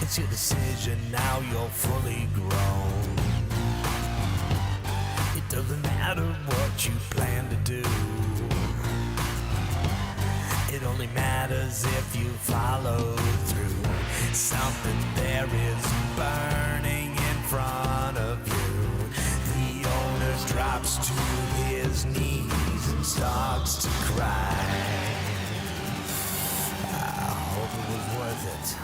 It's your decision, now you're fully grown. It doesn't matter what you plan to do. It only matters if you follow through. Something there is burning in front of you. The owner drops to his knees and starts to cry. I hope it was worth it.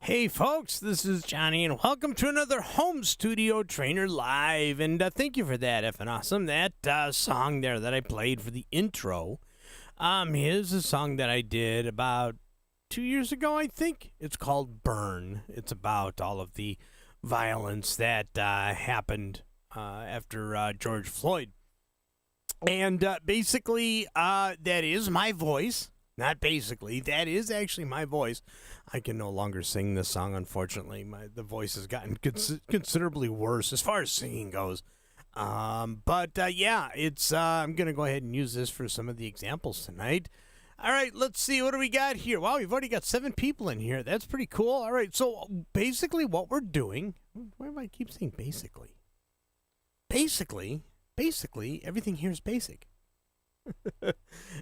Hey folks, this is Johnny, and welcome to another Home Studio Trainer Live. And thank you for that, effing awesome. That song there that I played for the intro, is a song that I did about 2 years ago, I think. It's called Burn. It's about all of the violence that happened after George Floyd. And basically, that is my voice. Not basically, that is actually my voice. I can no longer sing this song, unfortunately. The voice has gotten considerably worse as far as singing goes. Yeah, it's I'm going to go ahead and use this for some of the examples tonight. All right, let's see. What do we got here? Wow, we've already got 7 people in here. That's pretty cool. All right, so basically what we're doing... Why do I keep saying basically? Basically, everything here is basic.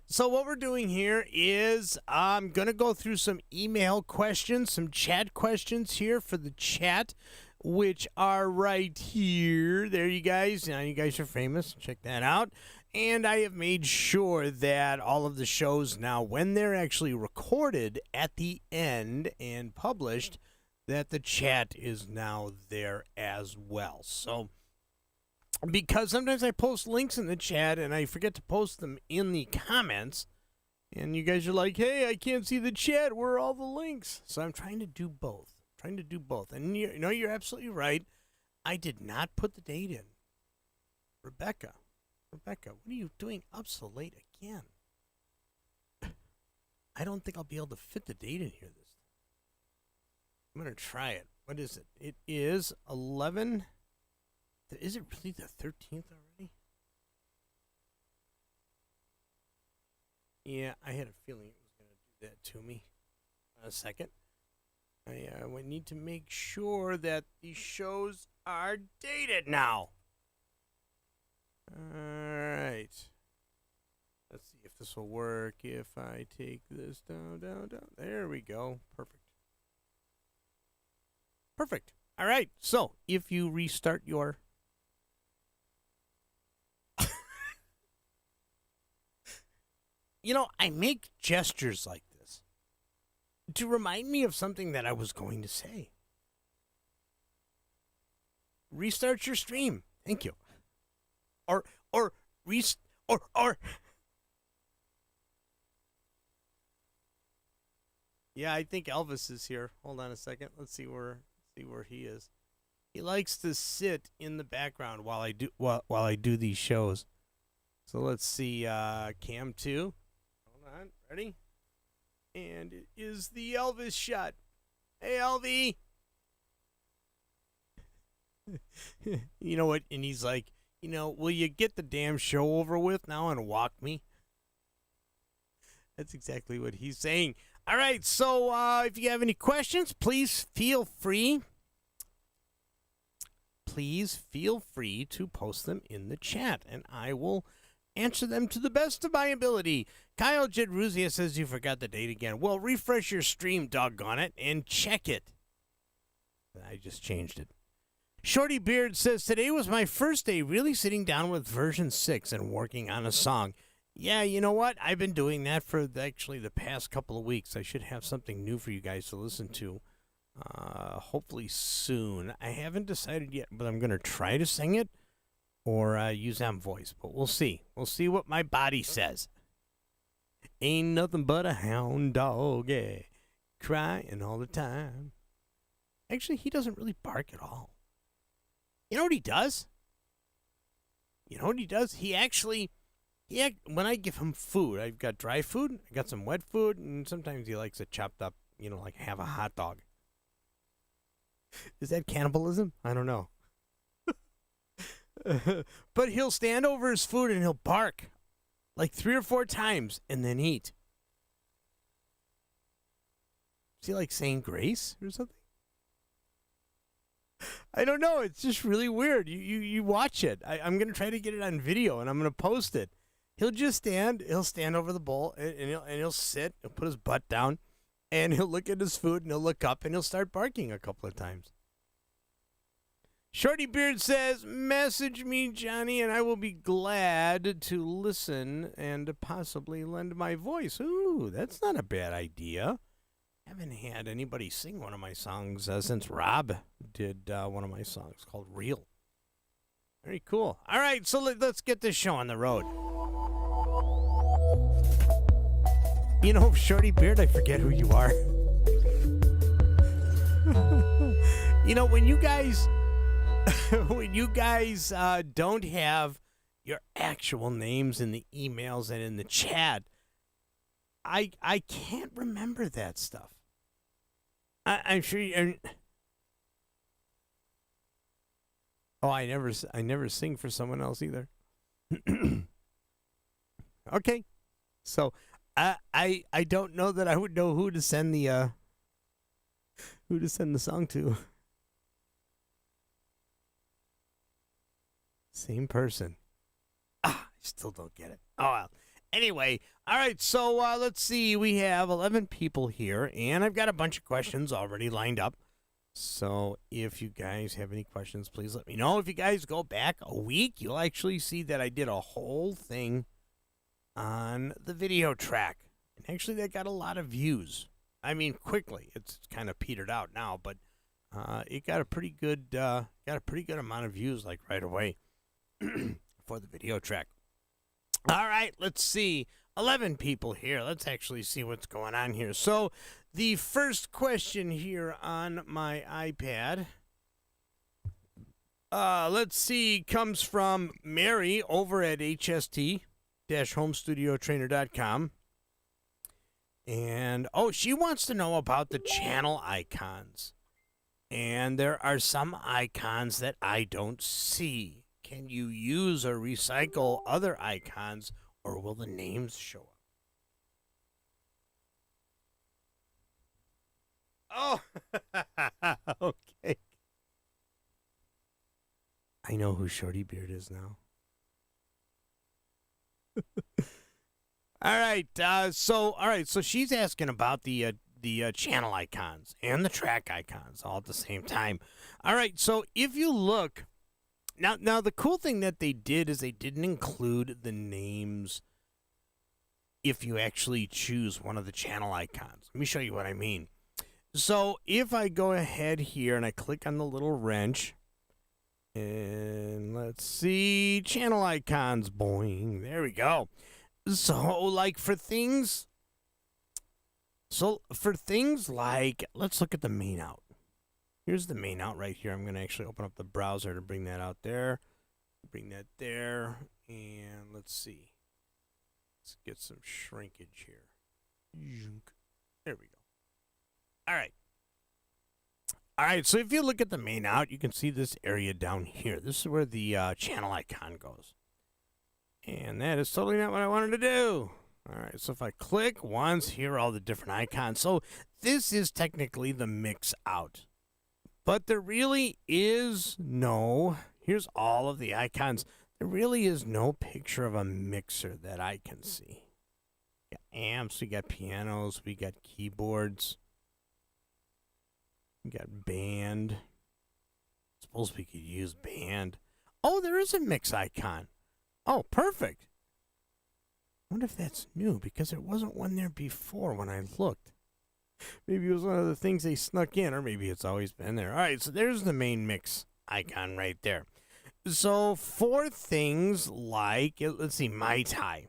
So what we're doing here is I'm going to go through some email questions, some chat questions here for the chat, which are right here. There you guys. Now you guys are famous. Check that out. And I have made sure that all of the shows now, when they're actually recorded at the end and published, that the chat is now there as well. So... because sometimes I post links in the chat and I forget to post them in the comments. And you guys are like, hey, I can't see the chat. Where are all the links? So I'm trying to do both. And you're absolutely right. I did not put the date in. Rebecca, what are you doing up so late again? I don't think I'll be able to fit the date in here this time. I'm going to try it. What is it? It is 11... Is it really the 13th already? Yeah, I had a feeling it was going to do that to me. A second. I would need to make sure that the shows are dated now. Alright. Let's see if this will work. If I take this down. There we go. Perfect. Alright, so if you restart your... I make gestures like this to remind me of something that I was going to say. Restart your stream. Thank you. Or. Yeah, I think Elvis is here. Hold on a second. Let's see where he is. He likes to sit in the background while I do these shows. So let's see, Cam 2. Hold on, ready? And it is the Elvis shot. Hey, Elvie! You know what? And he's like, will you get the damn show over with now and walk me? That's exactly what he's saying. All right, so if you have any questions, please feel free to post them in the chat, and I will answer them to the best of my ability. Kyle Jedruzia says you forgot the date again. Well, refresh your stream, doggone it, and check it. I just changed it. Shorty Beard says, today was my first day really sitting down with version 6 and working on a song. Yeah, you know what? I've been doing that for actually the past couple of weeks. I should have something new for you guys to listen to. Hopefully soon. I haven't decided yet, but I'm going to try to sing it or use voice, but we'll see. We'll see what my body says. Ain't nothing but a hound dog, yeah, crying all the time. Actually, he doesn't really bark at all. You know what he does? When I give him food, I've got dry food, I got some wet food, and sometimes he likes it chopped up, like have a hot dog. Is that cannibalism? I don't know. But he'll stand over his food and he'll bark like 3 or 4 times and then eat. Is he like saying grace or something? I don't know. It's just really weird. You watch it. I'm going to try to get it on video and I'm going to post it. He'll stand over the bowl and he'll sit, he'll put his butt down and he'll look at his food and he'll look up and he'll start barking a couple of times. Shorty Beard says, message me, Johnny, and I will be glad to listen and possibly lend my voice. Ooh, that's not a bad idea. Haven't had anybody sing one of my songs since Rob did one of my songs called Real. Very cool. All right, so let's get this show on the road. Shorty Beard, I forget who you are. When you guys... when you guys don't have your actual names in the emails and in the chat, I can't remember that stuff. I'm sure you... I never sing for someone else either. Okay, so I don't know that I would know who to send the song to. Same person. I still don't get it. Oh, well. Anyway, all right, so let's see. We have 11 people here, and I've got a bunch of questions already lined up. So if you guys have any questions, please let me know. If you guys go back a week, you'll actually see that I did a whole thing on the video track. And actually, that got a lot of views. I mean, quickly. It's kind of petered out now, but it got a pretty good amount of views, like right away. For the video track. All right, let's see. 11 people here. Let's actually see what's going on here. So the first question here on my iPad, let's see, comes from Mary over at hst-homestudiotrainer.com. And, she wants to know about the channel icons. And there are some icons that I don't see. Can you use or recycle other icons, or will the names show up? Oh, okay. I know who Shorty Beard is now. All right. So she's asking about the channel icons and the track icons all at the same time. All right. So if you look. Now, the cool thing that they did is they didn't include the names if you actually choose one of the channel icons. Let me show you what I mean. So if I go ahead here and I click on the little wrench, and let's see, channel icons, boing, there we go. So for things like, let's look at the main out. Here's the main out right here. I'm going to actually open up the browser to bring that out there. Bring that there. And let's see. Let's get some shrinkage here. There we go. All right. All right, so if you look at the main out, you can see this area down here. This is where the channel icon goes. And that is totally not what I wanted to do. All right, so if I click once, here are all the different icons. So this is technically the mix out. But there really is no, here's all of the icons. There really is no picture of a mixer that I can see. We got amps, we got pianos, we got keyboards. We got band. Suppose we could use band. Oh, there is a mix icon. Oh, perfect. I wonder if that's new, because there wasn't one there before when I looked. Maybe it was one of the things they snuck in, or maybe it's always been there. All right, so there's the main mix icon right there. So for things like, let's see, Mai Tai.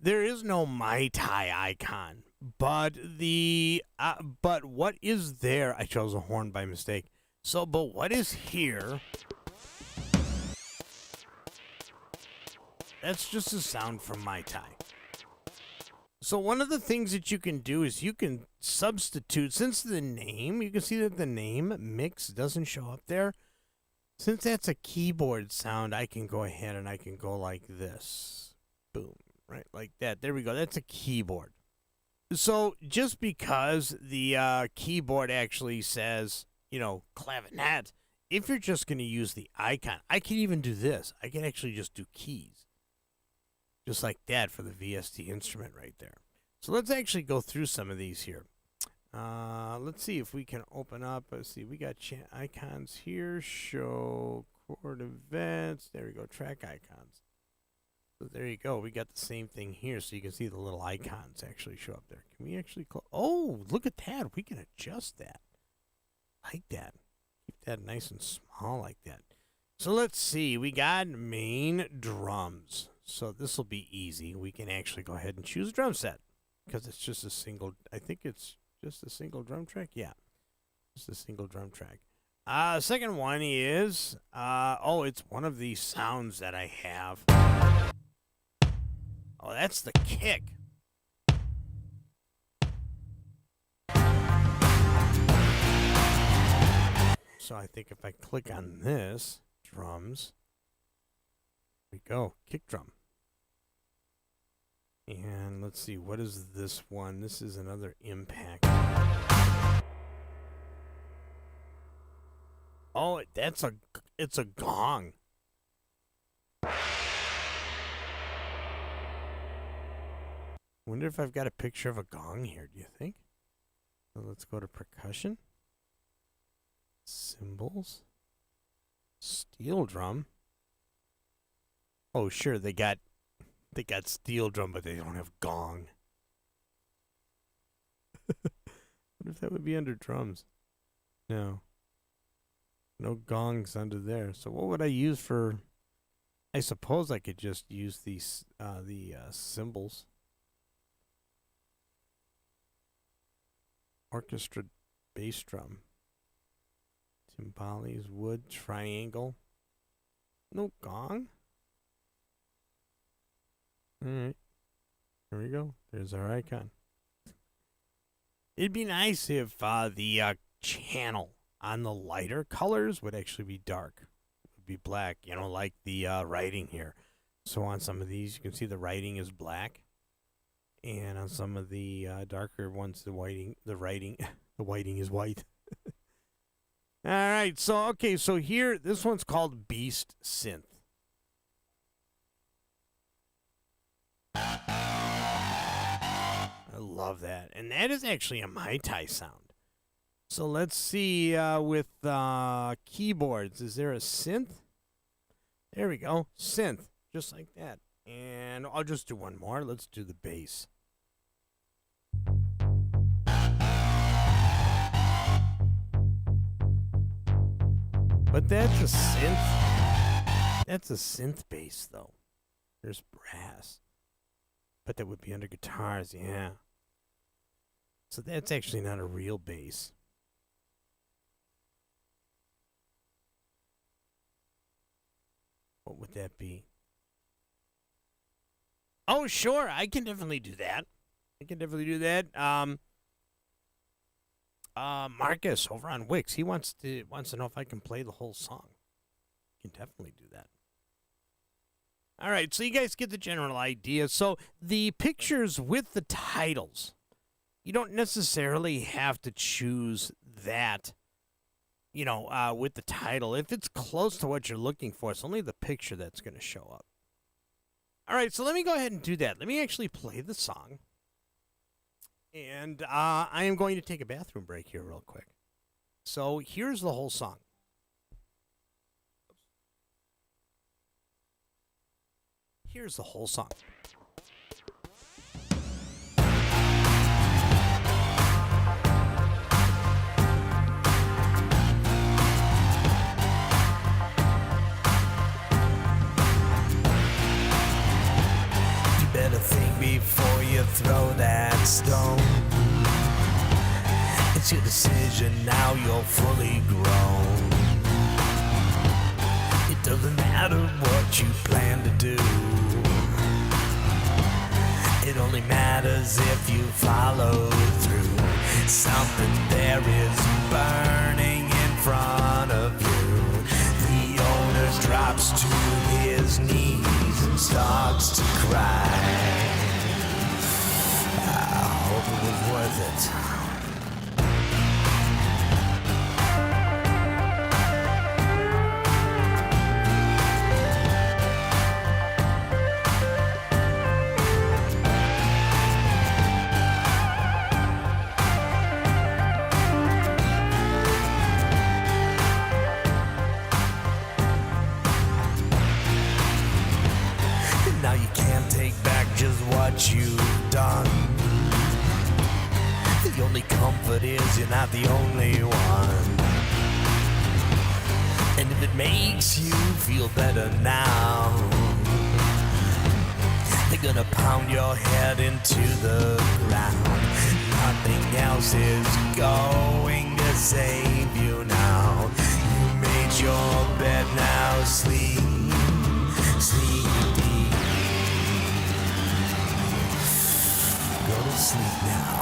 There is no Mai Tai icon, but but what is there? I chose a horn by mistake. So, but what is here? That's just a sound from Mai Tai. So one of the things that you can do is you can substitute, since the name, you can see that the name mix doesn't show up there. Since that's a keyboard sound, I can go ahead and I can go like this. Boom. Right, like that. There we go. That's a keyboard. So just because the keyboard actually says, clavinet, if you're just going to use the icon, I can even do this. I can actually just do keys. Just like that for the VST instrument right there. So let's actually go through some of these here. Let's see if we can open up. Let's see. We got icons here. Show chord events. There we go. Track icons. So there you go. We got the same thing here. So you can see the little icons actually show up there. Can we actually oh, look at that. We can adjust that. Like that. Keep that nice and small like that. So let's see. We got main drums. So this will be easy. We can actually go ahead and choose a drum set. Because it's just a single, I think it's just a single drum track. Yeah. Just a single drum track. Second one is, it's one of these sounds that I have. Oh, that's the kick. So I think if I click on this, drums, there we go, kick drum. And let's see, what is this one? This is another impact. Oh, it's a gong. Wonder if I've got a picture of a gong here, do you think? So let's go to percussion. Cymbals. Steel drum. Oh, sure, they got steel drum, but they don't have gong. Wonder if that would be under drums. No. No gongs under there. So what would I use for... I suppose I could just use these the cymbals. Orchestra bass drum. Timbales, wood, triangle. No gong? Alright. There we go. There's our icon. It'd be nice if the channel on the lighter colors would actually be dark. It would be black, like the writing here. So on some of these, you can see the writing is black. And on some of the darker ones, the writing is white. All right, so here, this one's called Beast Synth. I love that, and that is actually a Mai Tai sound. So let's see with keyboards. Is there a synth? There we go, synth, just like that. And I'll just do one more. Let's do the bass. But that's a synth. That's a synth bass, though. There's brass. But that would be under guitars, yeah. So that's actually not a real bass. What would that be? Oh, sure, I can definitely do that. Marcus over on Wix, he wants to know if I can play the whole song. I can definitely do that. All right, so you guys get the general idea. So the pictures with the titles, you don't necessarily have to choose that, with the title. If it's close to what you're looking for, it's only the picture that's going to show up. All right, so let me go ahead and do that. Let me actually play the song. And I am going to take a bathroom break here real quick. So here's the whole song. Here's the whole song. You better think throw that stone. It's your decision, now you're fully grown. It doesn't matter what you plan to do. It only matters if you follow through. Something there is burning in front of you. The owner drops to his knees and starts to cry. I hope it was worth it. Now you can't take back just what you've done. The only comfort is you're not the only one. And if it makes you feel better now, they're gonna pound your head into the ground. Nothing else is going to save you now. You made your bed, now sleep, sleep deep. Go to sleep now.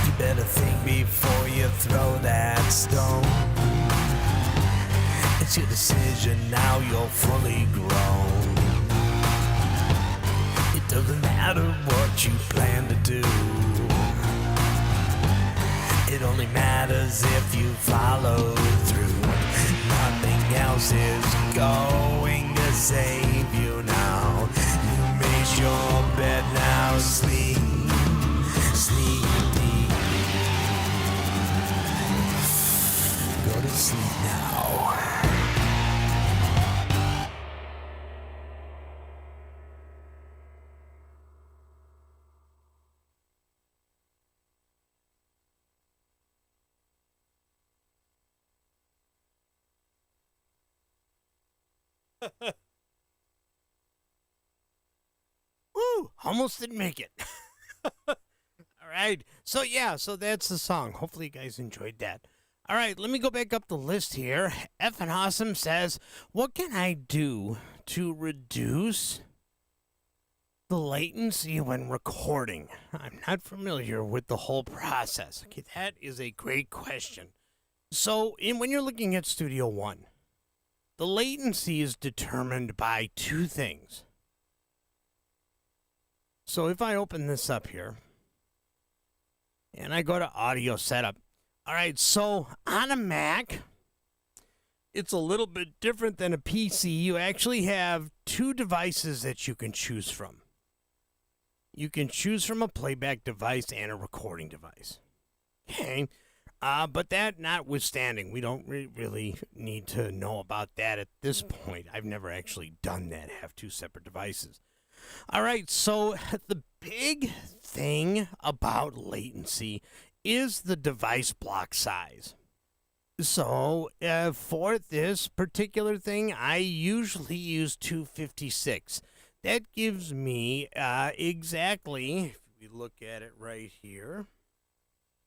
You better think before you throw that stone. It's your decision, now you're fully grown. It doesn't matter what you plan to do. It only matters if you follow through. Nothing else is going to save you now. You made your bed, now sleep, sleep deep. Go to sleep now. Woo! Almost didn't make it. All right. So that's the song. Hopefully you guys enjoyed that. All right, let me go back up the list here. F and Awesome says, what can I do to reduce the latency when recording? I'm not familiar with the whole process. Okay, that is a great question. So when you're looking at Studio One, the latency is determined by two things. So if I open this up here and I go to audio setup, all right, so on a Mac, it's a little bit different than a PC. You actually have two devices that you can choose from. You can choose from a playback device and a recording device. Okay. But that notwithstanding, we don't really need to know about that at this point. I've never actually done that, have two separate devices. All right, so the big thing about latency is the device block size. So for this particular thing, I usually use 256. That gives me exactly, if we look at it right here,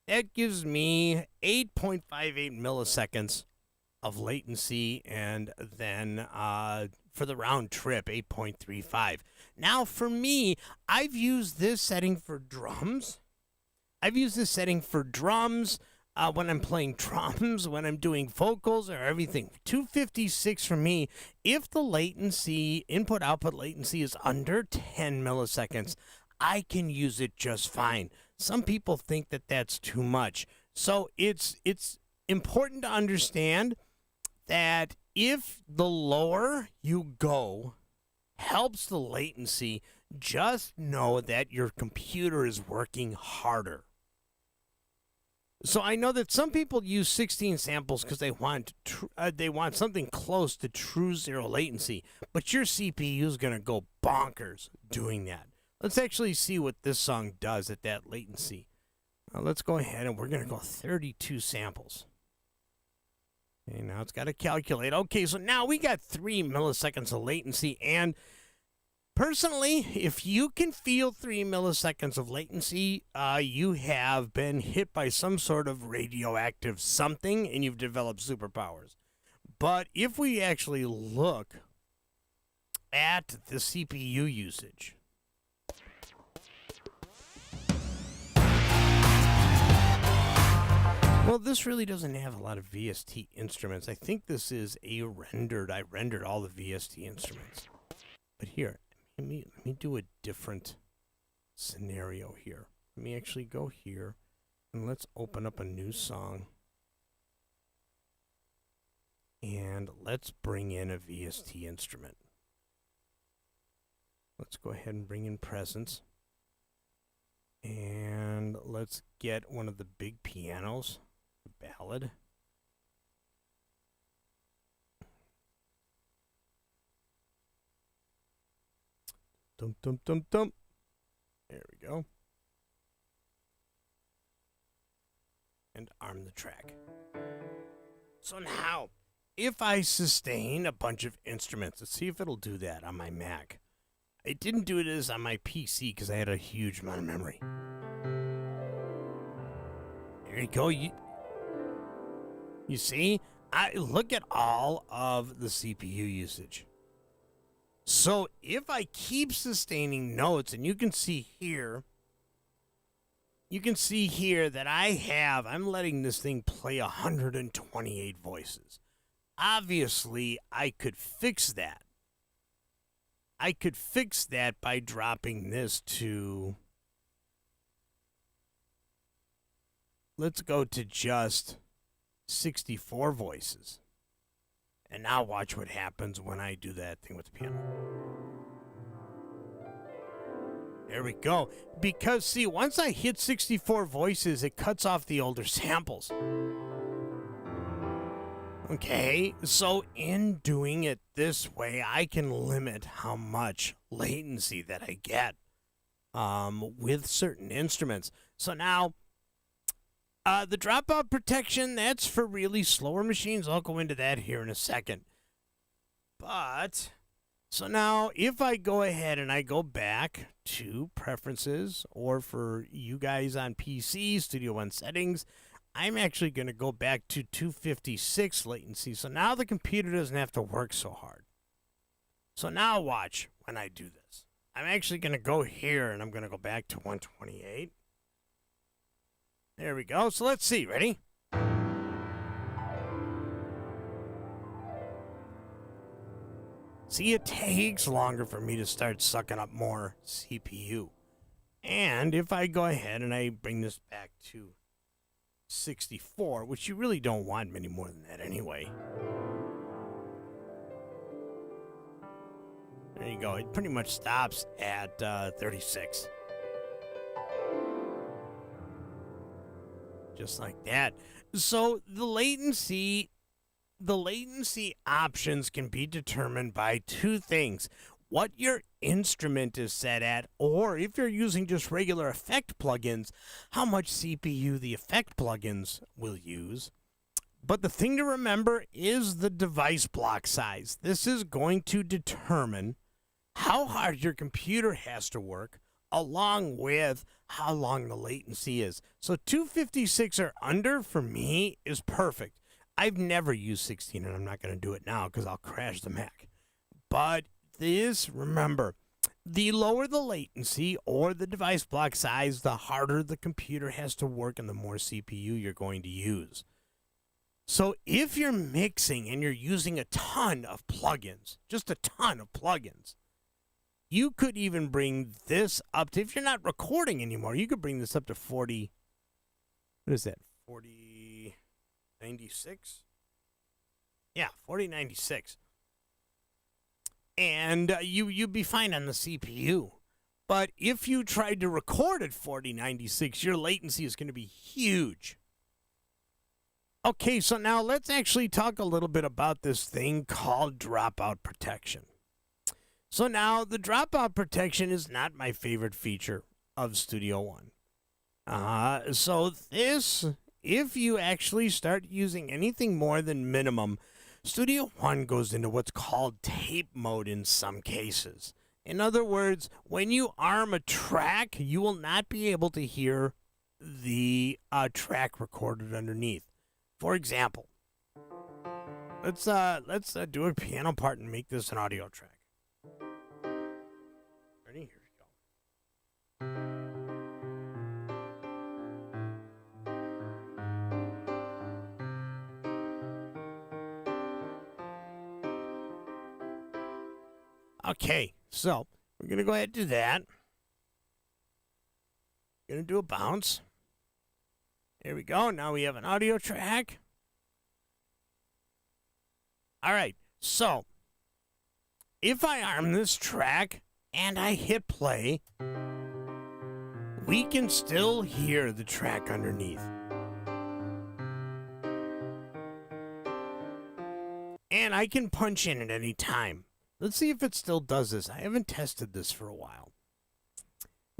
that gives me 8.58 milliseconds of latency, and then for the round trip, 8.35. Now, for me, I've used this setting for drums. When I'm playing drums, when I'm doing vocals or everything. 256 for me. If the latency, input-output latency is under 10 milliseconds, I can use it just fine. Some people think that that's too much. So it's important to understand that if the lower you go helps the latency, just know that your computer is working harder. So I know that some people use 16 samples because they want something close to true zero latency, but your CPU is going to go bonkers doing that. Let's actually see what this song does at that latency. Let's go ahead and we're going to go 32 samples. Okay, now it's got to calculate. Okay, so now we got 3 milliseconds of latency, and personally, if you can feel 3 milliseconds of latency, you have been hit by some sort of radioactive something and you've developed superpowers. But if we actually look at the CPU usage, well, this really doesn't have a lot of VST instruments. I think this is a rendered. I rendered all the VST instruments. But here, let me do a different scenario here. Let me actually go here and let's open up a new song. And let's bring in a VST instrument. Let's go ahead and bring in presence. And let's get one of the big pianos, the ballad. Dum dum dum dum. There we go. And arm the track. So now, if I sustain a bunch of instruments, let's see if it'll do that on my Mac. It didn't do it on my PC because I had a huge amount of memory. There you go. You see? I look at all of the CPU usage. So if I keep sustaining notes, and you can see here that I'm letting this thing play 128 voices. Obviously, I could fix that. I could fix that by dropping this to, let's go to just 64 voices. And now watch what happens when I do that thing with the piano. There we go. Because, see, once I hit 64 voices, it cuts off the older samples. Okay, so in doing it this way, I can limit how much latency that I get with certain instruments. So now, the dropout protection, that's for really slower machines. I'll go into that here in a second. But, so now if I go ahead and I go back to preferences, or for you guys on PC, Studio One settings, I'm actually going to go back to 256 latency. So now the computer doesn't have to work so hard. So now watch when I do this. I'm actually going to go here and I'm going to go back to 128. There we go. So let's see. Ready? See, it takes longer for me to start sucking up more CPU. And if I go ahead and I bring this back to 64, which you really don't want many more than that anyway. There you go. It pretty much stops at 36. Just like that. So the latency options can be determined by two things. What your instrument is set at, or if you're using just regular effect plugins, how much CPU the effect plugins will use. But the thing to remember is the device block size. This is going to determine how hard your computer has to work, along with how long the latency is. So 256 or under for me is perfect. I've never used 16, and I'm not going to do it now because I'll crash the Mac. But this, remember, the lower the latency or the device block size, the harder the computer has to work and the more CPU you're going to use. So if you're mixing and you're using a ton of plugins, just a ton of plugins, you could even bring this up to, if you're not recording anymore, you could bring this up to 40, what is that, 4096? Yeah, 4096. And you'd be fine on the CPU. But if you tried to record at 4096, your latency is going to be huge. Okay, so now let's actually talk a little bit about this thing called dropout protection. So now the dropout protection is not my favorite feature of Studio One. So this, if you actually start using anything more than minimum, Studio One goes into what's called tape mode in some cases. In other words, when you arm a track, you will not be able to hear the track recorded underneath. For example, let's do a piano part and make this an audio track. Ready? Here we go. Okay, so we're gonna go ahead and do that. Gonna do a bounce. There we go. Now we have an audio track. All right. So, if I arm this track and I hit play, we can still hear the track underneath. And I can punch in at any time. Let's see if it still does this. I haven't tested this for a while.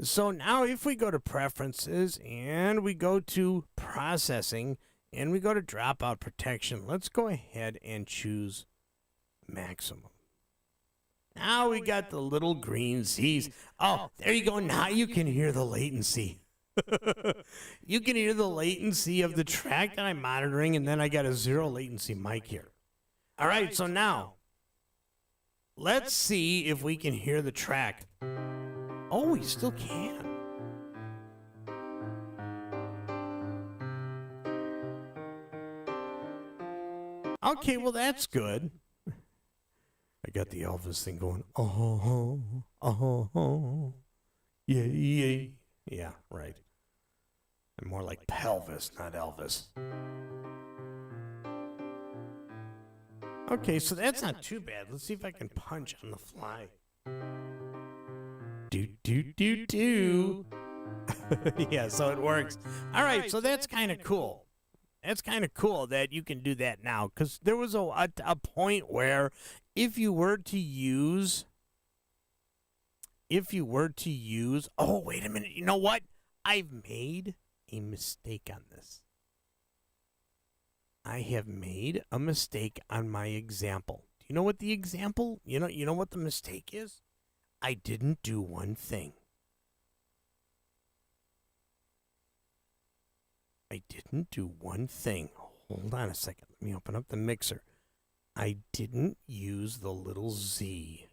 So now if we go to preferences and we go to processing and we go to dropout protection, let's go ahead and choose maximum. Now we got the little green Z's. Oh, there you go. Now you can hear the latency. You can hear the latency of the track that I'm monitoring, and then I got a zero latency mic here. All right, so now let's see if we can hear the track. Oh, we still can. Okay, well, that's good. I got the Elvis thing going. Yeah, yeah. Yeah, right. I'm more like pelvis, not Elvis. Okay, so that's not too bad. Let's see if I can punch on the fly. Do. Yeah, so it works. All right, so that's kind of cool. That's kind of cool that you can do that now, because there was a point where if you were to use, oh, wait a minute. You know what? I've made a mistake on this. I have made a mistake on my example. Do you know what the example, you know what the mistake is? I didn't do one thing. I didn't do one thing. Hold on a second. Let me open up the mixer. I didn't use the little Z.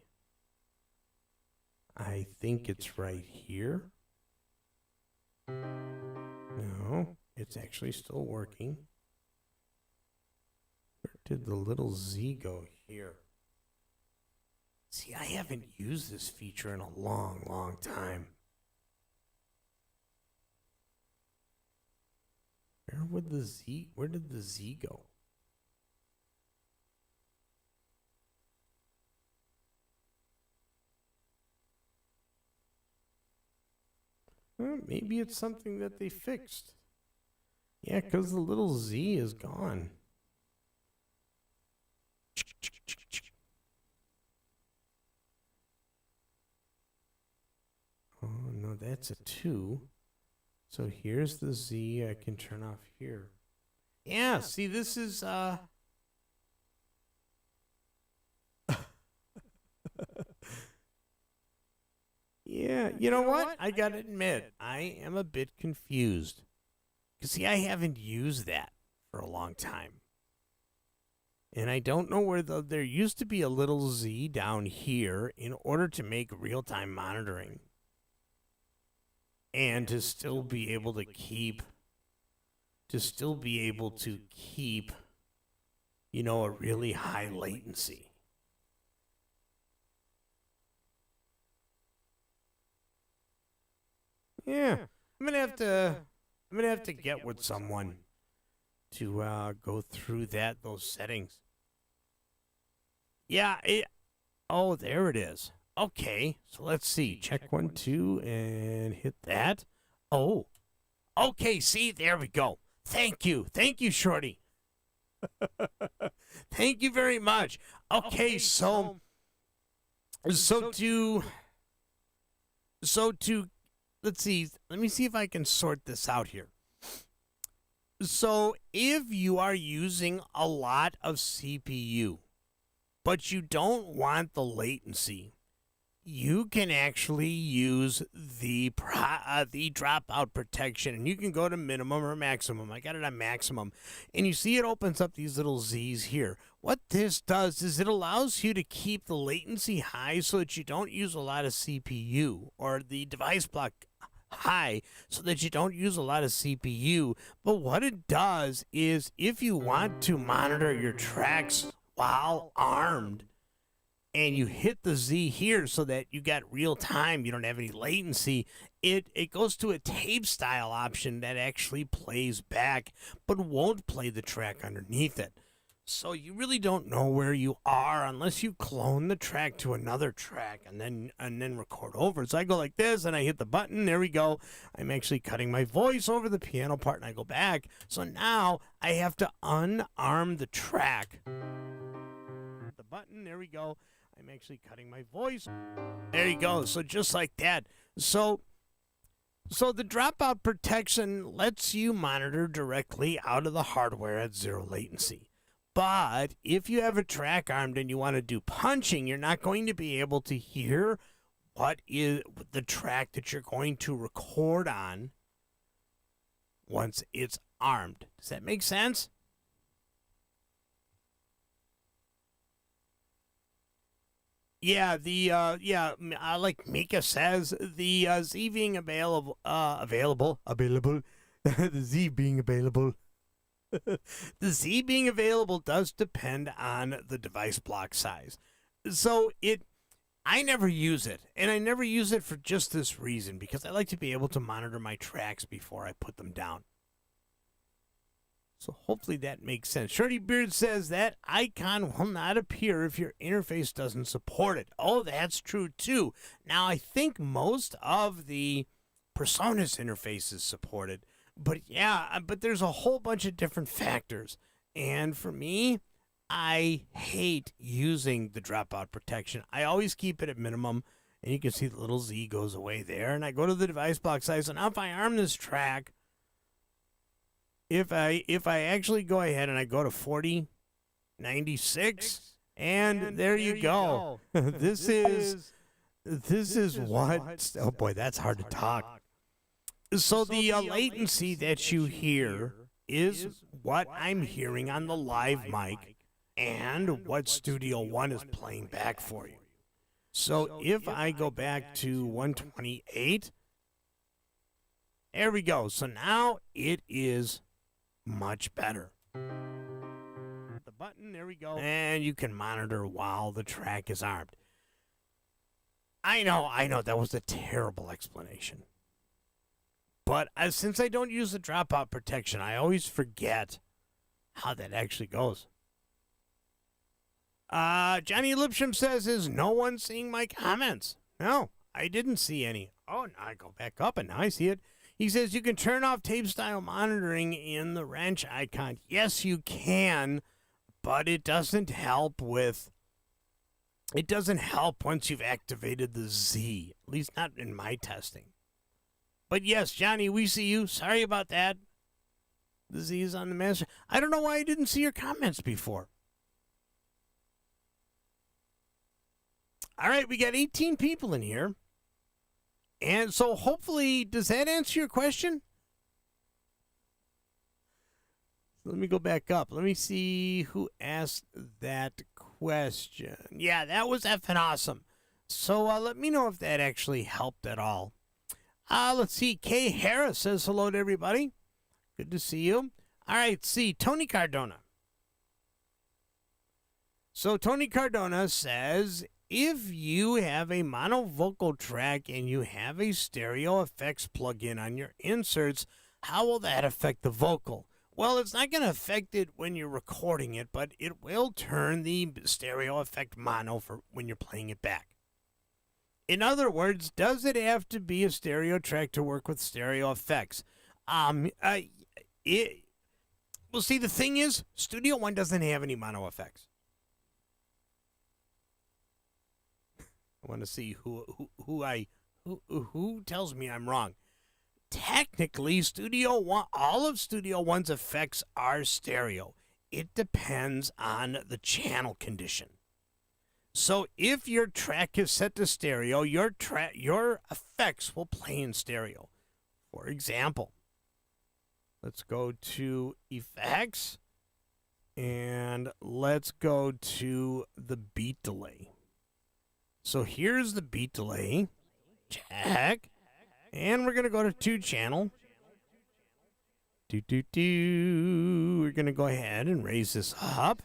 I think it's right here. No, it's actually still working. Where did the little Z go here? See, I haven't used this feature in a long, long time. Where did the Z go? Well, maybe it's something that they fixed. Yeah, because the little Z is gone. Oh, no, that's a 2. So here's the Z I can turn off here. Yeah, see, this is, yeah, you know what? I gotta admit, I am a bit confused. Because, see, I haven't used that for a long time. And I don't know where there used to be a little Z down here in order to make real-time monitoring. And to still be able to keep, a really high latency. Yeah, I'm gonna have to get with someone to go through those settings. Yeah, oh, there it is. Okay, so let's see. Check 1, 2, and hit that. Oh, okay, see, there we go. Thank you, Shorty. Thank you very much. Okay, so to let's see. Let me see if I can sort this out here. So, if you are using a lot of CPU, but you don't want the latency, you can actually use the dropout protection, and you can go to minimum or maximum. I got it on maximum, and you see it opens up these little Z's here. What this does is it allows you to keep the latency high so that you don't use a lot of CPU, or the device block high so that you don't use a lot of CPU. But what it does is if you want to monitor your tracks while armed, and you hit the Z here so that you got real time, you don't have any latency, it goes to a tape style option that actually plays back but won't play the track underneath it. So you really don't know where you are unless you clone the track to another track and then record over. So I go like this and I hit the button. There we go. I'm actually cutting my voice over the piano part and I go back. So now I have to unarm the track. The button. There we go. I'm actually cutting my voice. There you go. So just like that. So the dropout protection lets you monitor directly out of the hardware at zero latency. But if you have a track armed and you want to do punching, you're not going to be able to hear what is the track that you're going to record on once it's armed. Does that make sense? Yeah, like Mika says, the Z being available, the Z being available. The Z being available does depend on the device block size. So I never use it, and I never use it for just this reason, because I like to be able to monitor my tracks before I put them down. So hopefully that makes sense. Shorty Beard says that icon will not appear if your interface doesn't support it. Oh, that's true too. Now, I think most of the Personas interfaces support it. But yeah, but there's a whole bunch of different factors. And for me, I hate using the dropout protection. I always keep it at minimum. And you can see the little Z goes away there. And I go to the device block size. And now if I arm this track, if I actually go ahead and I go to 4096, and there you go. This is what, oh boy, that's hard to talk. So the latency that you hear is what I'm hearing on the live mic and what Studio One is playing back for you. So if I go back to 128, there we go. So now it is much better. The button, there we go. And you can monitor while the track is armed. I know, that was a terrible explanation. But since I don't use the dropout protection, I always forget how that actually goes. Johnny Lipsham says, is no one seeing my comments? No, I didn't see any. Oh, now I go back up and now I see it. He says, you can turn off tape style monitoring in the wrench icon. Yes, you can, but it doesn't help once you've activated the Z, at least not in my testing. But yes, Johnny, we see you. Sorry about that. The Z is on the master. I don't know why I didn't see your comments before. All right, we got 18 people in here. And so hopefully, does that answer your question? Let me go back up. Let me see who asked that question. Yeah, that was effing awesome. So let me know if that actually helped at all. Let's see. Kay Harris says hello to everybody. Good to see you. All right, see. Tony Cardona. So Tony Cardona says, if you have a monovocal track and you have a stereo effects plugin on your inserts, how will that affect the vocal? Well, it's not going to affect it when you're recording it, but it will turn the stereo effect mono for when you're playing it back. In other words, does it have to be a stereo track to work with stereo effects? Well, see, the thing is, Studio One doesn't have any mono effects. I want to see who tells me I'm wrong. Technically, Studio One, all of Studio One's effects are stereo. It depends on the channel condition. So if your track is set to stereo, your effects will play in stereo. For example, let's go to effects and let's go to the beat delay. So here's the beat delay. Check. And we're going to go to 2-channel. We're going to go ahead and raise this up.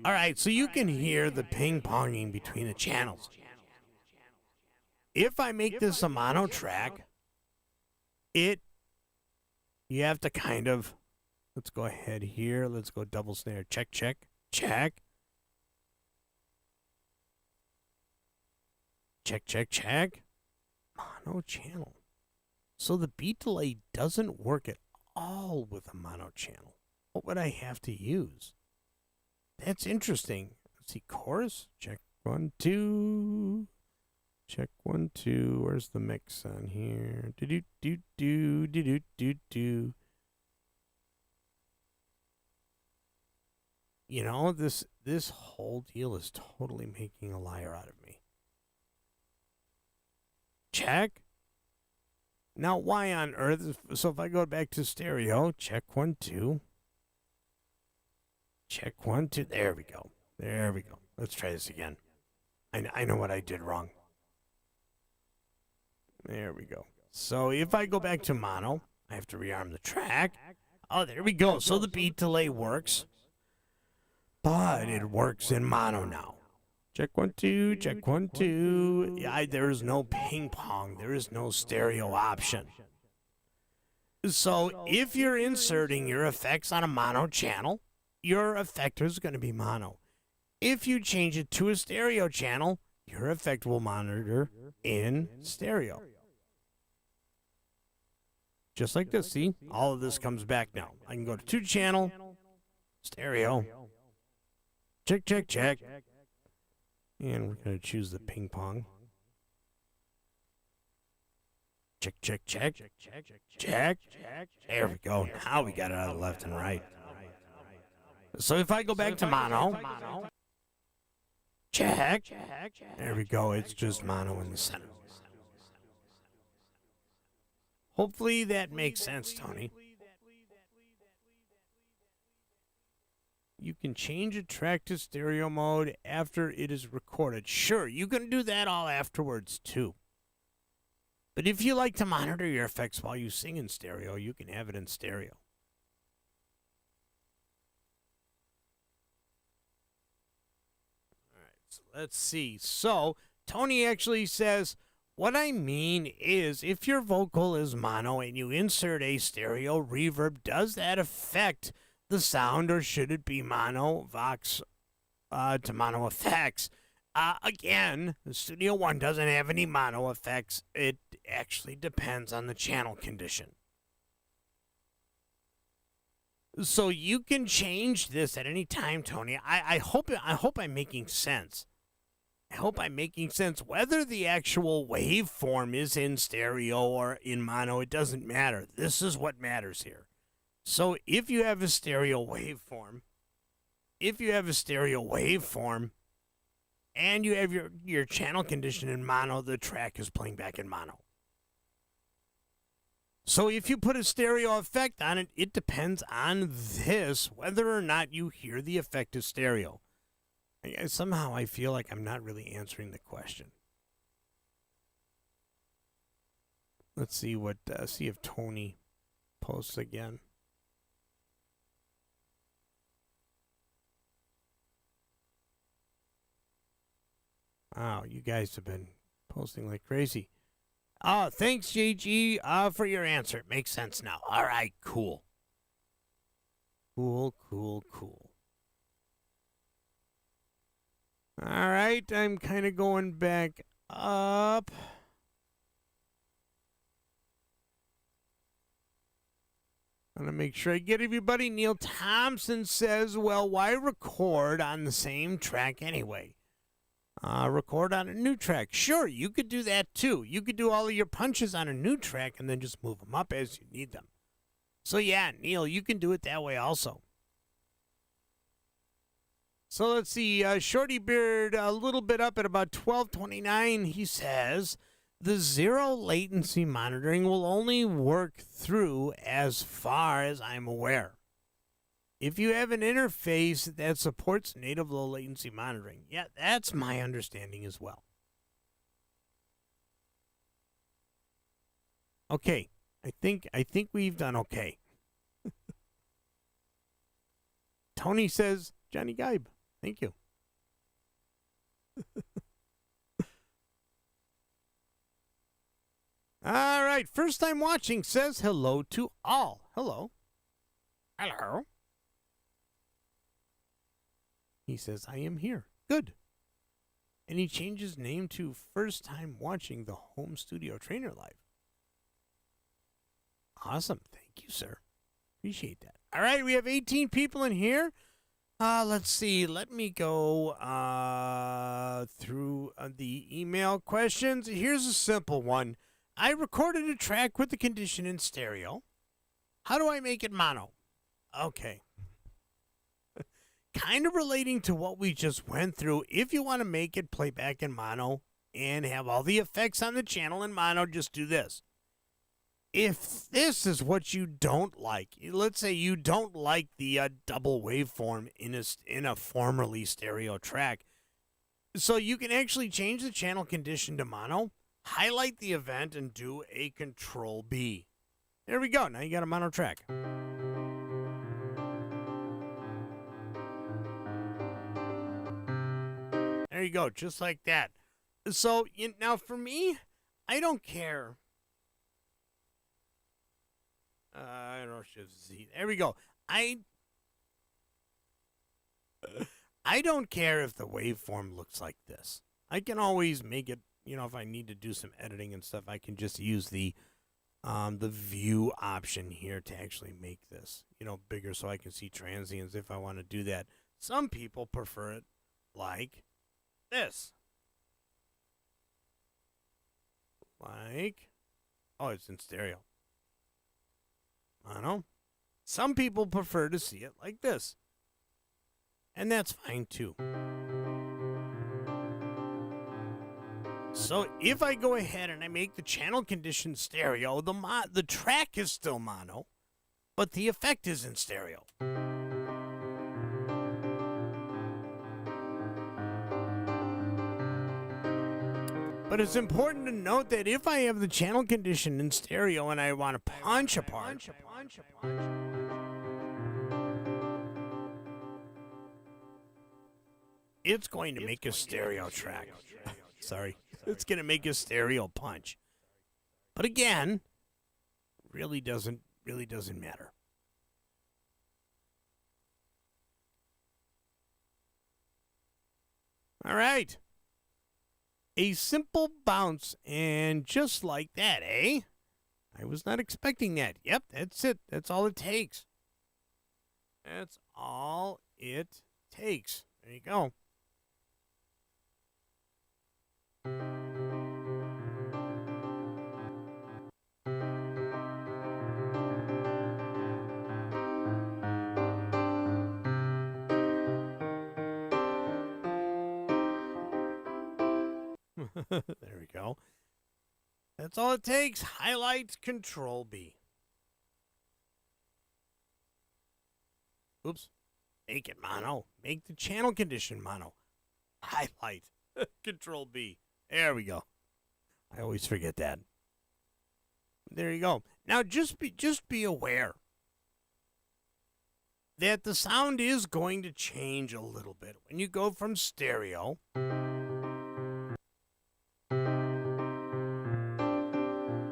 All right, so you can hear the ping-ponging between the channels. If I make this a mono track, you have to kind of, let's go ahead here. Let's go double snare. Check, check, check. Check, check, check. Mono channel. So the beat delay doesn't work at all with a mono channel. What would I have to use? That's interesting. Let's see, chorus. Check 1, 2. Check 1, 2. Where's the mix on here? Do. You know, this whole deal is totally making a liar out of me. Check. Now, why on earth? So if I go back to stereo, check 1, 2. Check 1, 2. There we go. There we go. Let's try this again. I know what I did wrong. There we go. So if I go back to mono, I have to rearm the track. Oh, there we go. So the beat delay works. But it works in mono now. Check 1, 2, check 1, 2. Yeah, there is no ping pong. There is no stereo option. So if you're inserting your effects on a mono channel, your effector is going to be mono. If you change it to a stereo channel, your effect will monitor in stereo. Just like this, see? All of this comes back now. I can go to 2-channel, stereo, check, check, check. And we're going to choose the ping pong. Check, check, check, check. There we go. Now we got it out of left and right. So if I go back to mono, check. There we go. It's just mono in the center. Hopefully that makes sense, Tony. You can change a track to stereo mode after it is recorded. Sure, you can do that all afterwards, too. But if you like to monitor your effects while you sing in stereo, you can have it in stereo. All right, so let's see. So, Tony actually says, what I mean is, if your vocal is mono and you insert a stereo reverb, does that affect the sound, or should it be mono vox to mono effects? Again, Studio One doesn't have any mono effects. It actually depends on the channel condition. So you can change this at any time, Tony. I hope I'm making sense. I hope I'm making sense. Whether the actual waveform is in stereo or in mono, it doesn't matter. This is what matters here. So if you have a stereo waveform, and you have your channel condition in mono, the track is playing back in mono. So if you put a stereo effect on it, it depends on this, whether or not you hear the effect as stereo. Somehow I feel like I'm not really answering the question. Let's see see if Tony posts again. Wow, you guys have been posting like crazy. Oh, thanks, JG, for your answer. It makes sense now. All right, cool. Cool. All right, I'm kind of going back up. I want to make sure I get everybody. Neil Thompson says, well, why record on the same track anyway? Record on a new track. Sure, you could do that too. You could do all of your punches on a new track and then just move them up as you need them. So yeah, Neil, you can do it that way also. So let's see, Shorty Beard, a little bit up at about 12:29, he says, the zero latency monitoring will only work through as far as I'm aware. If you have an interface that supports native low latency monitoring. Yeah, that's my understanding as well. Okay, I think we've done okay. Tony says, Johnny Geib. Thank you. All right, first time watching says hello to all. Hello. Hello. He says, I am here. Good. And he changed his name to first time watching the home studio trainer live. Awesome. Thank you, sir. Appreciate that. All right, we have 18 people in here. Let's see. Let me go through the email questions. Here's a simple one. I recorded a track with the condition in stereo. How do I make it mono? Okay. Kind of relating to what we just went through. If you want to make it playback in mono and have all the effects on the channel in mono, just do this. If this is what you don't like, let's say you don't like the double waveform in a formerly stereo track, so you can actually change the channel condition to mono, highlight the event, and do a Control B. There we go. Now you got a mono track. There you go, just like that. So now for me, I don't care. I don't know, Shift Z. There we go. I don't care if the waveform looks like this. I can always make it, if I need to do some editing and stuff, I can just use the view option here to actually make this, bigger so I can see transients if I want to do that. Some people prefer it like this. Oh, it's in stereo. Mono. Some people prefer to see it like this. And that's fine too. So if I go ahead and I make the channel condition stereo, the track is still mono, but the effect is in stereo. But it's important to note that if I have the channel condition in stereo and I want to punch apart, it's going to make a stereo track. Sorry. It's going to make a stereo punch. But again, really doesn't matter. All right. A simple bounce, and just like that, eh? I was not expecting that. Yep, that's it. That's all it takes. That's all it takes. There you go. There we go. That's all it takes. Highlight, Control B. Oops. Make it mono. Make the channel condition mono. Highlight, Control B. There we go. I always forget that. There you go. Now just be aware that the sound is going to change a little bit when you go from stereo.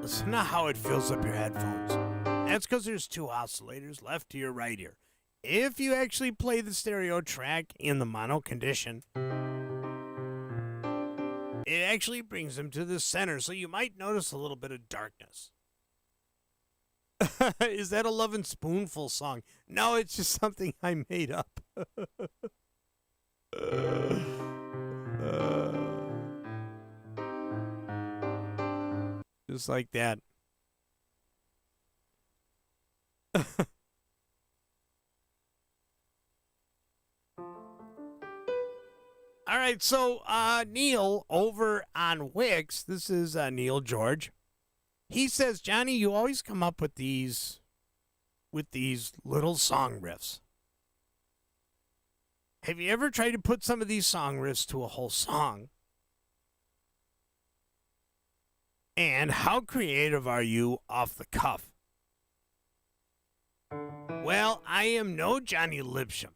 Listen to how it fills up your headphones. That's because there's two oscillators, left ear, right ear. If you actually play the stereo track in the mono condition, it actually brings them to the center, so you might notice a little bit of darkness. Is that a Lovin' Spoonful song? No, it's just something I made up. Just like that. All right, so Neil over on Wix, this is Neil George. He says, Johnny, you always come up with these little song riffs. Have you ever tried to put some of these song riffs to a whole song? And how creative are you off the cuff? Well, I am no Johnny Lipsham.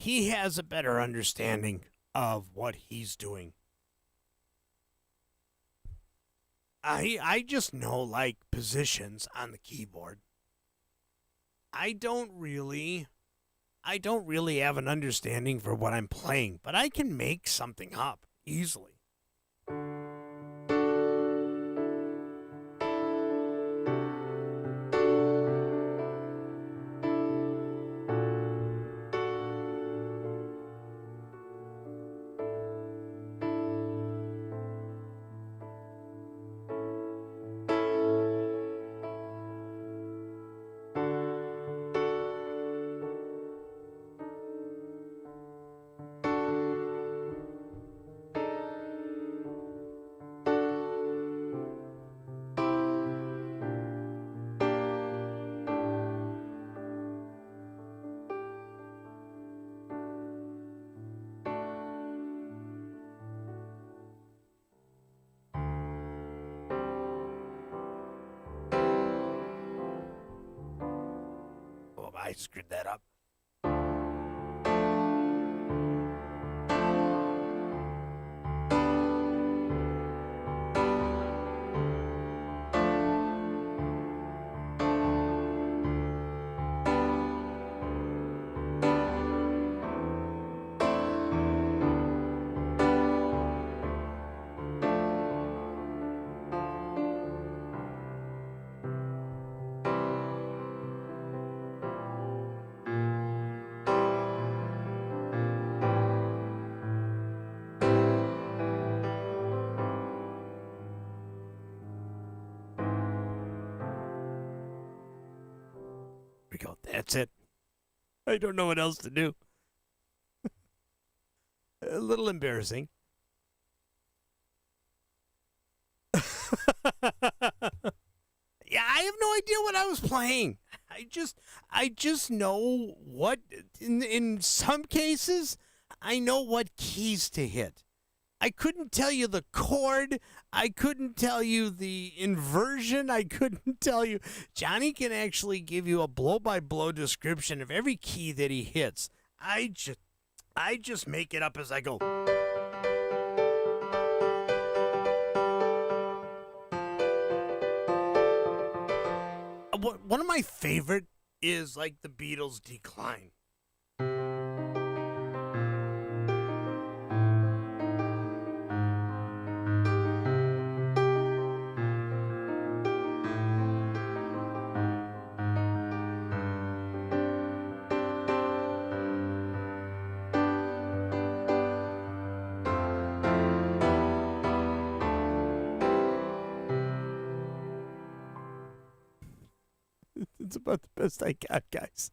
He has a better understanding of what he's doing. I just know like positions on the keyboard. I don't really have an understanding for what I'm playing, but I can make something up easily. Oh, I screwed that up. We go. That's it. I don't know what else to do. A little embarrassing. Yeah, I have no idea what I was playing. I just know what in some cases I know what keys to hit. I couldn't tell you the chord. I couldn't tell you the inversion. I couldn't tell you. Johnny can actually give you a blow-by-blow description of every key that he hits. I just make it up as I go. One of my favorite is like the Beatles' Decline. It's about the best I got, guys.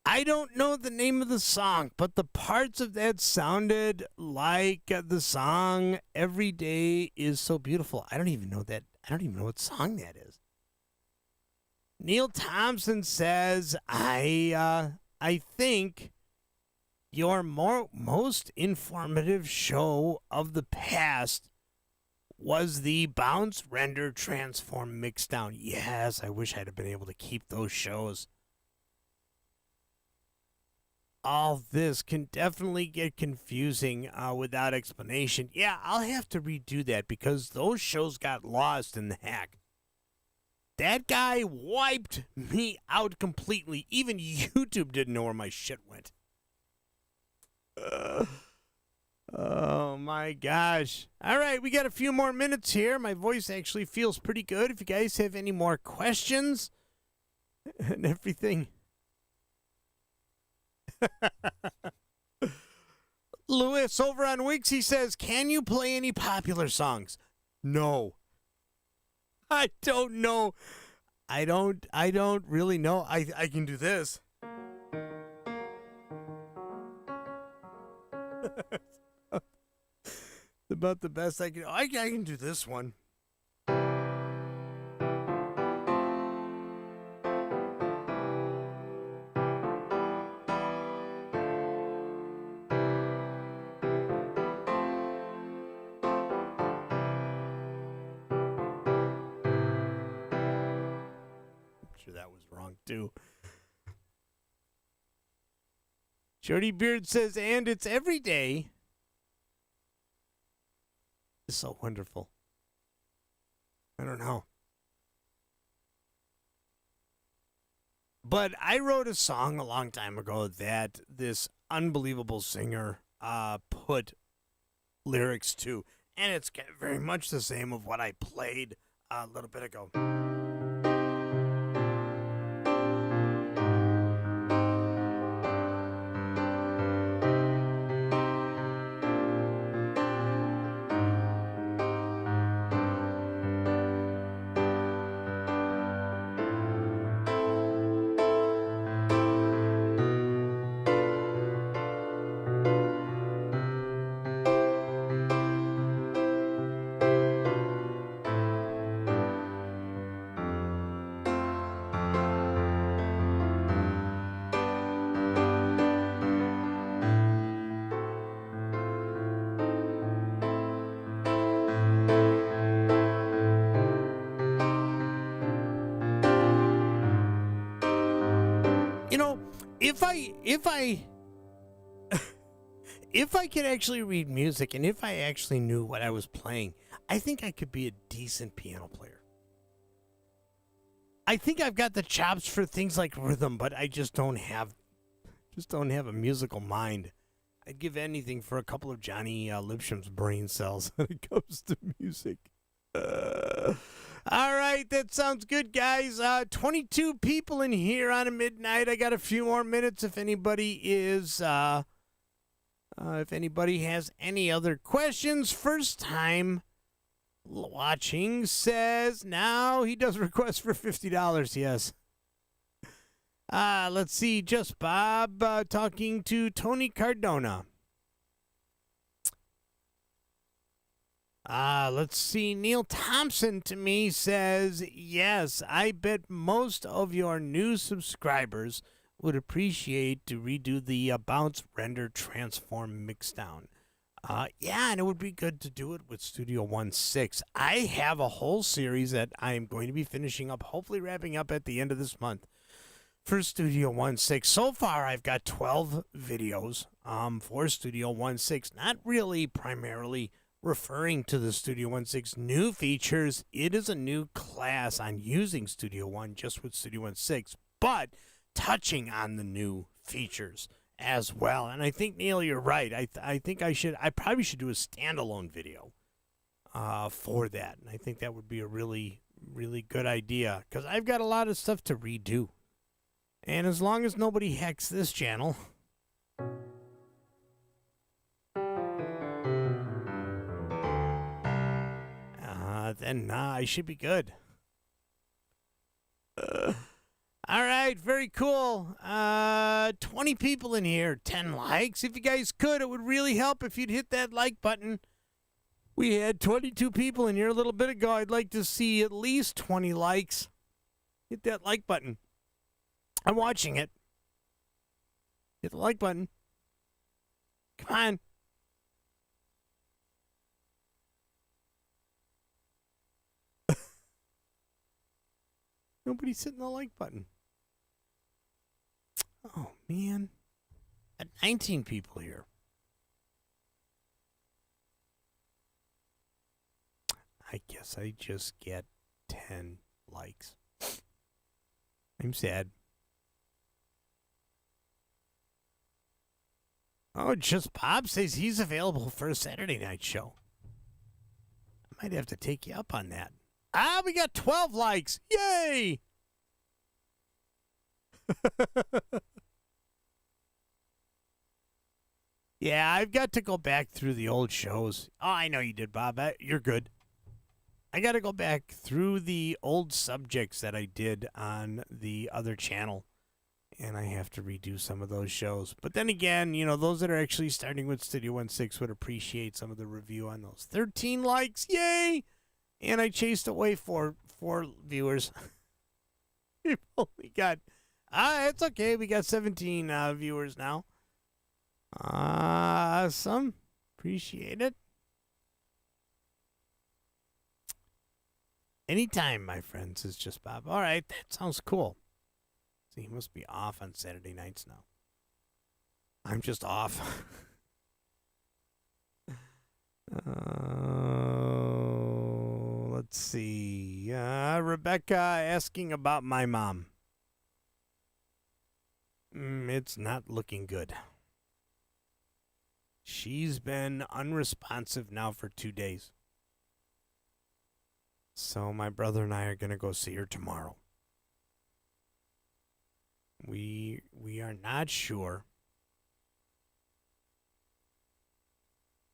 I don't know the name of the song, but the parts of that sounded like the song Every Day Is So Beautiful. I don't even know what song that is. Neil Thompson says, I think your most informative show of the past was the Bounce, Render, Transform, Mixdown. Yes, I wish I'd have been able to keep those shows. All this can definitely get confusing without explanation. Yeah, I'll have to redo that because those shows got lost in the hack. That guy wiped me out completely. Even YouTube didn't know where my shit went. Oh my gosh. All right, we got a few more minutes here. My voice actually feels pretty good. If you guys have any more questions and everything. Lewis over on Wix, he says, "Can you play any popular songs?" No. I don't know. I don't really know. I can do this. About the best I can. I can do this one. That was wrong too. Jody Beard says, "And it's every day." It's so wonderful. I don't know. But I wrote a song a long time ago that this unbelievable singer put lyrics to, and it's very much the same of what I played a little bit ago. If I could actually read music and if I actually knew what I was playing, I think I could be a decent piano player. I think I've got the chops for things like rhythm, but I just don't have a musical mind. I'd give anything for a couple of Johnny Lipsham's brain cells when it comes to music. All right, that sounds good, guys. 22 people in here on a midnight. I got a few more minutes if anybody is, if anybody has any other questions. First time watching says, now he does request for $50, yes. Let's see, Just Bob talking to Tony Cardona. Let's see. Neil Thompson to me says, yes, I bet most of your new subscribers would appreciate to redo the bounce, render, transform, mixdown. Yeah, and it would be good to do it with Studio 1.6. I have a whole series that I'm going to be finishing up, hopefully wrapping up at the end of this month for Studio 1.6. So far, I've got 12 videos for Studio 1.6, not really primarily referring to the Studio 1.6 new features. It is a new class on using Studio One just with Studio 1.6, but touching on the new features as well. And I think, Neil, you're right. I think I probably should do a standalone video for that. And I think that would be a really, really good idea because I've got a lot of stuff to redo. And as long as nobody hacks this channel, then I should be good. All right, very cool. 20 people in here, 10 likes. If you guys could, it would really help if you'd hit that like button. We had 22 people in here a little bit ago. I'd like to see at least 20 likes. Hit that like button. I'm watching it. Hit the like button. Come on. Nobody's hitting the like button. Oh, man. At 19 people here. I guess I just get 10 likes. I'm sad. Oh, just Bob says he's available for a Saturday night show. I might have to take you up on that. Ah, we got 12 likes. Yay! Yeah, I've got to go back through the old shows. Oh, I know you did, Bob. You're good. I got to go back through the old subjects that I did on the other channel, and I have to redo some of those shows. But then again, those that are actually starting with Studio 16 would appreciate some of the review on those. 13 likes. Yay! And I chased away four viewers. We've only got... it's okay. We got 17 viewers now. Awesome. Appreciate it. Anytime, my friends, is just Bob. All right, that sounds cool. See, he must be off on Saturday nights now. I'm just off. Let's see. Rebecca asking about my mom. It's not looking good. She's been unresponsive now for 2 days. So my brother and I are going to go see her tomorrow. We are not sure.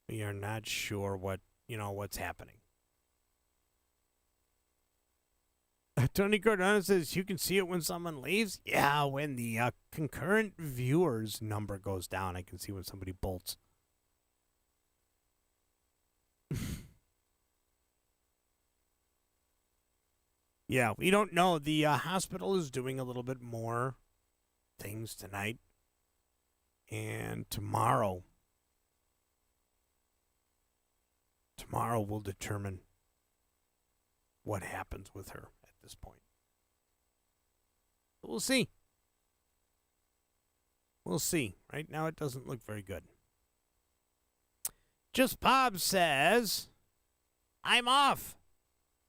We are not sure what's happening. Tony Cardona says you can see it when someone leaves. Yeah, when the concurrent viewers number goes down, I can see when somebody bolts. Yeah, we don't know. The hospital is doing a little bit more things tonight. And tomorrow will determine what happens with her at this point. But we'll see. We'll see. Right now it doesn't look very good. Just Bob says, I'm off.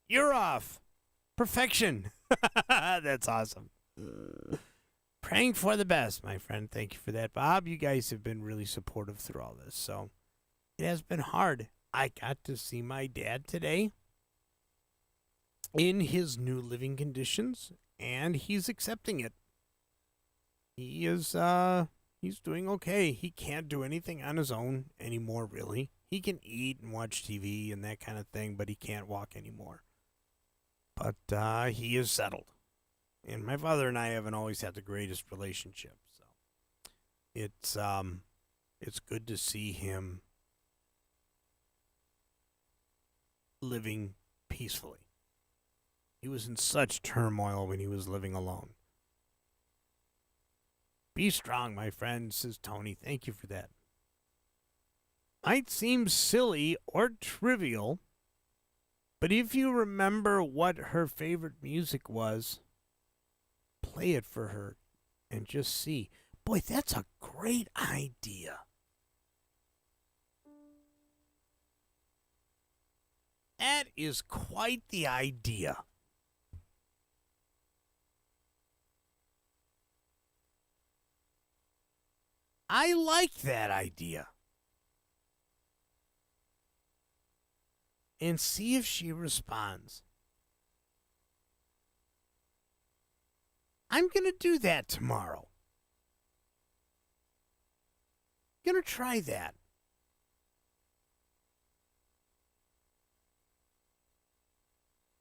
You're off. Perfection. That's awesome. Praying for the best, my friend. Thank you for that, Bob. You guys have been really supportive through all this. So it has been hard. I got to see my dad today in his new living conditions, and he's accepting it. He is, he's doing okay. He can't do anything on his own anymore, really. He can eat and watch TV and that kind of thing, but he can't walk anymore. But he is settled. And my father and I haven't always had the greatest relationship, so it's good to see him living peacefully. He was in such turmoil when he was living alone. Be strong, my friend, says Tony. Thank you for that. Might seem silly or trivial, but if you remember what her favorite music was, play it for her and just see. Boy, that's a great idea. That is quite the idea. I like that idea. And see if she responds. I'm going to do that tomorrow. Going to try that.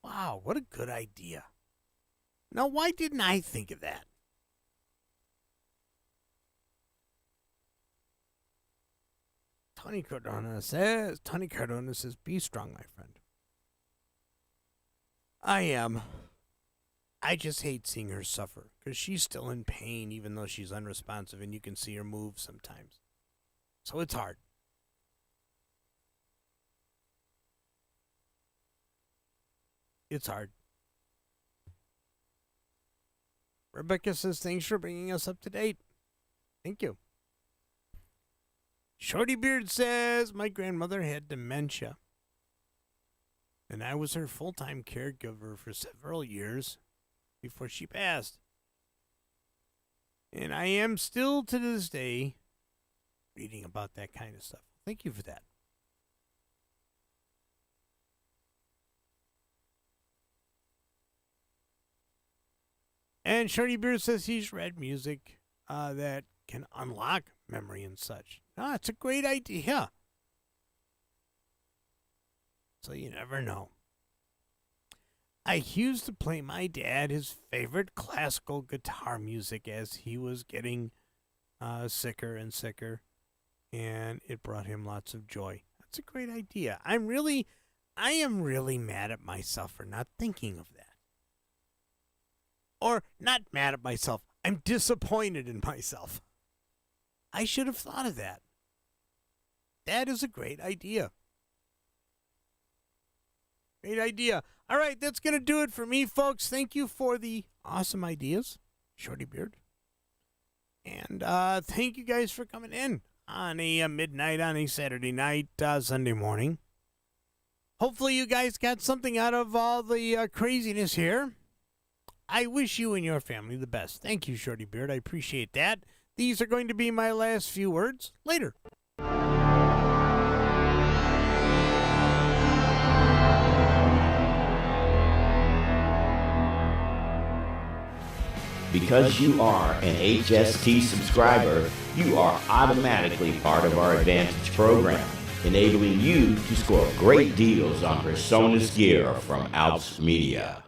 Wow, what a good idea. Now, why didn't I think of that? Tony Cardona says, be strong, my friend. I am. I just hate seeing her suffer because she's still in pain even though she's unresponsive and you can see her move sometimes. So it's hard. It's hard. Rebecca says, thanks for bringing us up to date. Thank you. Shorty Beard says, my grandmother had dementia, and I was her full-time caregiver for several years before she passed. And I am still to this day reading about that kind of stuff. Thank you for that. And Shorty Beard says he's read music that can unlock memory and such. No, it's a great idea. So you never know. I used to play my dad his favorite classical guitar music as he was getting sicker and sicker, and it brought him lots of joy. That's a great idea. I am really mad at myself for not thinking of that. Or not mad at myself. I'm disappointed in myself. I should have thought of that. That is a great idea. Great idea. All right, that's going to do it for me, folks. Thank you for the awesome ideas, Shorty Beard. And thank you guys for coming in on a midnight on a Saturday night, Sunday morning. Hopefully you guys got something out of all the craziness here. I wish you and your family the best. Thank you, Shorty Beard. I appreciate that. These are going to be my last few words later. Because you are an HST subscriber, you are automatically part of our Advantage program, enabling you to score great deals on Personas gear from Alps Media.